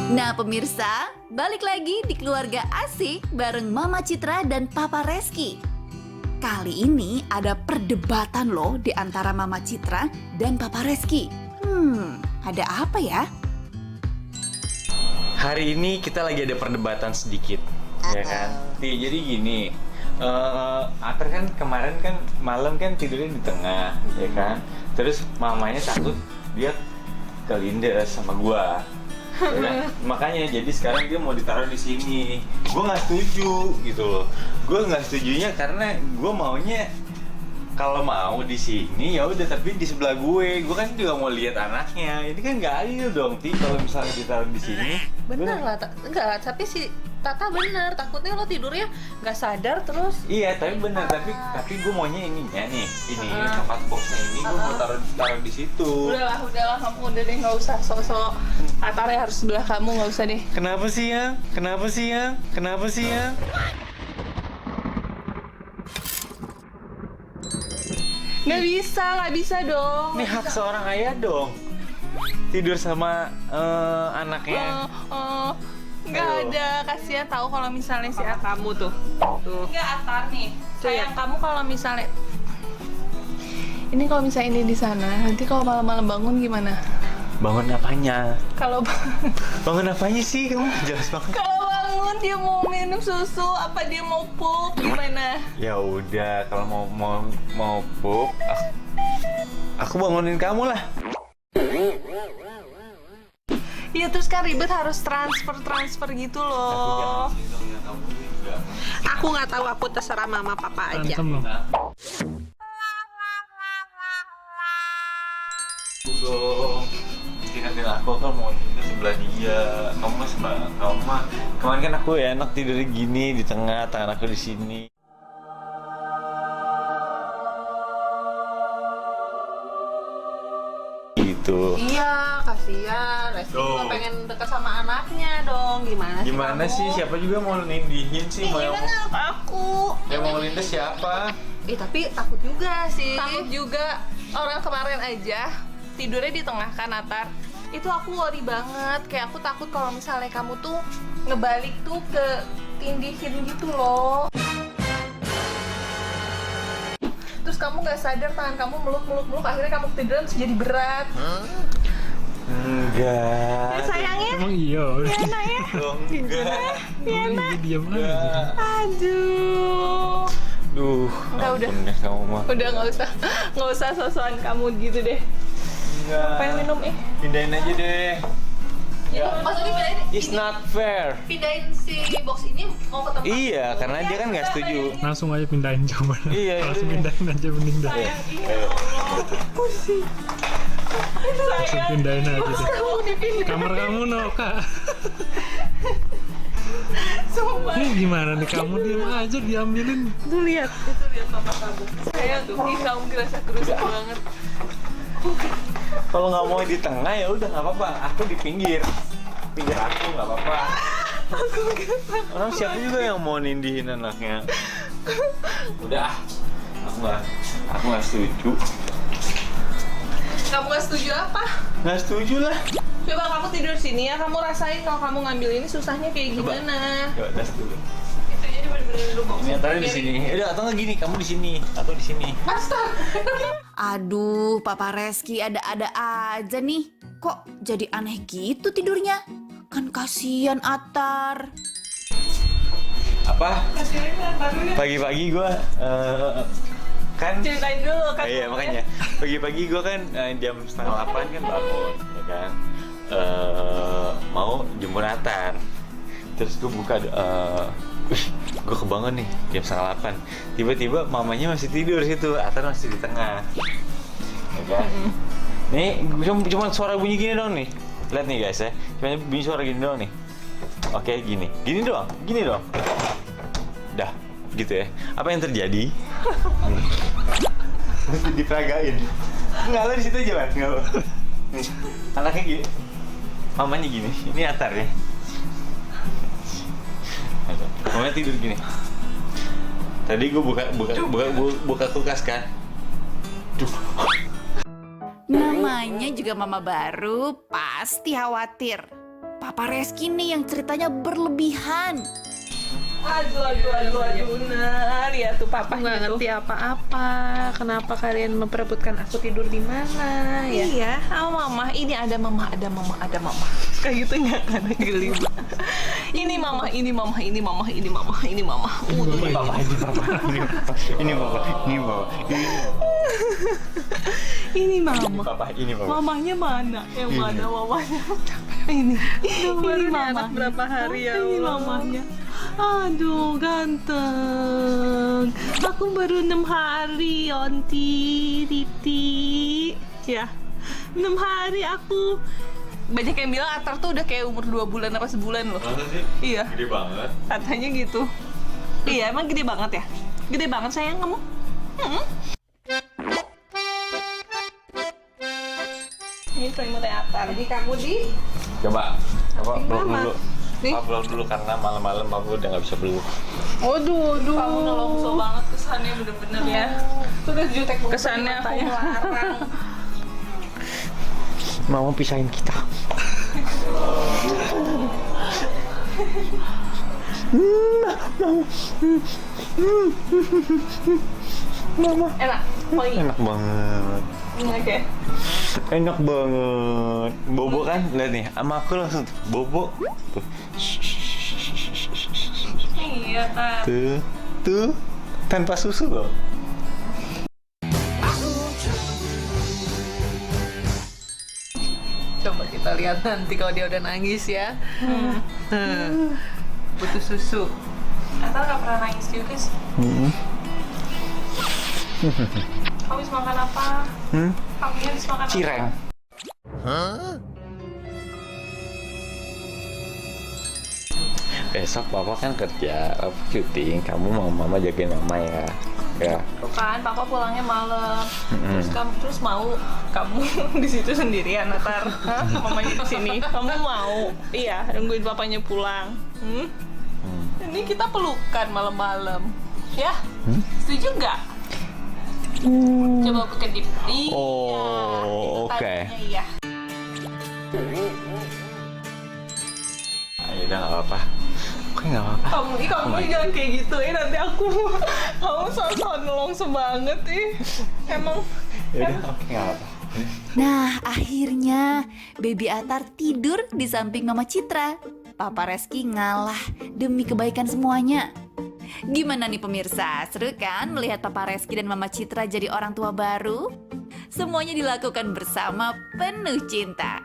Nah pemirsa, balik lagi di keluarga asik bareng Mama Citra dan Papa Reski. Kali ini ada perdebatan loh di antara Mama Citra dan Papa Reski. Ada apa ya? Hari ini kita lagi ada perdebatan sedikit, ya kan? Jadi gini, Ater kan kemarin kan malam kan tidurnya di tengah, ya kan? Terus mamanya takut dia kelindes sama gua. Ya kan? Makanya jadi sekarang dia mau ditaruh di sini. Gue nggak setuju gitu loh. Gue nggak setujunya karena gue maunya kalau mau di sini ya udah, tapi di sebelah gue kan juga mau lihat anaknya. Ini kan nggak adil dong, Ti, kalau misalnya ditaruh di sini. Bener lah, enggak, tapi si Tata bener, takutnya lo tidurnya nggak sadar terus. Iya, tapi bener, tapi gue maunya ininya nih, ini tempat boxnya ini gue mau taruh di situ. Udahlah, kamu udah deh, nggak usah sok-sok. Atarnya harus sebelah kamu, nggak usah deh. Kenapa sih ya? Nggak bisa dong. Ini hak seorang ayah dong. Tidur sama anaknya. Nggak ada, kasihan tahu kalau misalnya si kamu tuh. Nggak Atar nih. Sayang kamu kalau misalnya ini ini di sana, nanti kalau malam-malam bangun gimana? Bangun apanya? Kalau Bangun apanya sih? Kamu jelas banget. kalau bangun dia mau minum susu, apa dia mau pup, gimana? Ya udah, kalau mau pup, aku bangunin kamu lah. Iya, terus kan ribet, harus transfer gitu loh. Aku nggak tahu, aku terserah mama papa aja. Dong, ingatin aku kan mau tidur sebelah dia. Kamu mah kemarin kan aku ya enak tidur gini di tengah, tangan aku di sini. Gitu. Iya, kasihan. Reski juga pengen dekat sama anaknya dong. Gimana sih? Siapa juga mau nindihin sih? Iya kan aku. Yang mau nindes siapa? Tapi takut juga sih. Takut juga. Orang kemarin aja tidurnya di tengah kan, Atar. Itu aku worry banget. Kayak aku takut kalau misalnya kamu tuh ngebalik tuh ke tindihin gitu loh. Terus kamu nggak sadar tangan kamu meluk, akhirnya kamu ketiduran terus jadi berat. Enggak. Ya sayangnya. Emang iya. Ya nak ya. Enggak. Ya nak. Diam aja. Aduh. Duh, Udah. ampun deh kamu mah. Udah nggak usah sosokan kamu gitu deh. Enggak. Pengen minum Pindahin aja deh. Ya, maksudnya It's not fair. pindahin si box ini mau ke tempat. Iya, karena dia kan nggak setuju. Langsung aja pindahin coba. Iya, Langsung iya. pindahin aja mending dah. Sayang, iya Allah. Pusing. Langsung pindahin aja deh. Kamu dipindahin. Kamar kamu no kak. Sumpah. Ini gimana nih, kamu diam aja diambilin. Tuh lihat. Itu lihat papa kamu. Sayang tuh, ini kamu kerasa kerusak banget. Kalau nggak mau di tengah ya udah nggak apa-apa. Aku di pinggir aku nggak apa-apa. Orang siapa juga yang mau nindihin anaknya. Udah, aku nggak setuju. Kamu nggak setuju apa? Nggak setuju lah. Coba kamu tidur sini ya, kamu rasain kalau kamu ngambil ini susahnya kayak Coba. gimana. Coba tes dulu. Itu jadi bener-bener lu box. Ini antaranya di sini. Udah, atau nggak gini, kamu di sini atau di sini. Astaga. Aduh, Papa Reski ada-ada aja nih. Kok jadi aneh gitu tidurnya? Kan kasihan Atar. Apa? Pagi-pagi gue kan. Ceritain dulu kan. Iya, makanya pagi-pagi gue kan jam 7:30 kan bangun, ya kan. Mau jemput Atar. Terus gue buka, gue kebangun nih jam 7:30. Tiba-tiba mamanya masih tidur situ, Atar masih di tengah. Ya kan? Nih, cuma suara bunyi gini doang nih. Lihat nih guys ya, cuma bunyi suara gini doang nih. Oke, gini doang. Dah, gitu ya. Apa yang terjadi? Mesti diperagain. Enggak, lo di situ aja, Mas. Enggak. Anaknya gini. Mamanya gini. Ini Atar ya. Mamanya tidur gini. Tadi gue buka kulkas kan. Duh. Namanya juga mama baru, pasti khawatir. Papa Reski nih yang ceritanya berlebihan. Aduh, nah, lihat tuh papa nggak ngerti apa-apa. Kenapa kalian memperebutkan aku tidur di mana ya? Iya, mama, ini ada mama. Kayak gitu nggak ada geli. Ini mama. Ini papa, ini papa, ini papa. Ini mama. Papa, ini papa. Mamanya mana? Yang mana mamanya? Ini mama. Berapa hari ya? Ini mamanya. Aduh, ganteng. Aku baru 6 hari, Onti, Titi. Ya, 6 hari aku. Banyak yang bilang Atar tuh udah kayak umur 2 bulan apa sebulan loh. Masa sih? Iya, Gede banget. katanya gitu. Iya, emang gede banget ya? Gede banget sayang kamu. Ini selimutnya Atar. Jadi kamu di Coba peluk Mama. dulu. Nih. Papa peluk dulu karena malam-malam aku udah nggak bisa peluk. Aduh. Kamu nelongso banget kesannya bener-bener ya. Sudah jutek banget. Kesannya aku melarang. Mama pisahin kita. Enak. Enak banget. Oke. Enak banget. Bobo kan? Lihat nih, sama aku langsung tuh, bobo. Tuh. Iya kan. Tuh. Tanpa susu loh. Coba kita lihat nanti kalau dia udah nangis ya. Butuh susu. Atal nggak pernah nangis juga sih. Kamu habis makan apa? Kamu habis makan apa? Cireng. Besok papa kan kerja, aku syuting. Kamu mau mama jagain mama ya. Ya. Tuh kan, papa pulangnya malam. Terus mau kamu di situ sendirian, Atar? Hah? Mamanya di sini. Kamu mau? Iya, nungguin papanya pulang. Ini kita pelukan malam-malam. Ya? Setuju nggak? Coba kedip. Iya. Oh, oke. Tadinya iya. Ayo udah nggak apa-apa. Oke nggak apa-apa. Kamu jangan kayak gitu nanti kamu sok-sok nelongso banget emang. Ya udah, oke nggak apa-apa. Nah, akhirnya Baby Atar tidur di samping Mama Citra. Papa Reski ngalah demi kebaikan semuanya. Gimana nih pemirsa? Seru kan melihat Papa Reski dan Mama Citra jadi orang tua baru? Semuanya dilakukan bersama penuh cinta.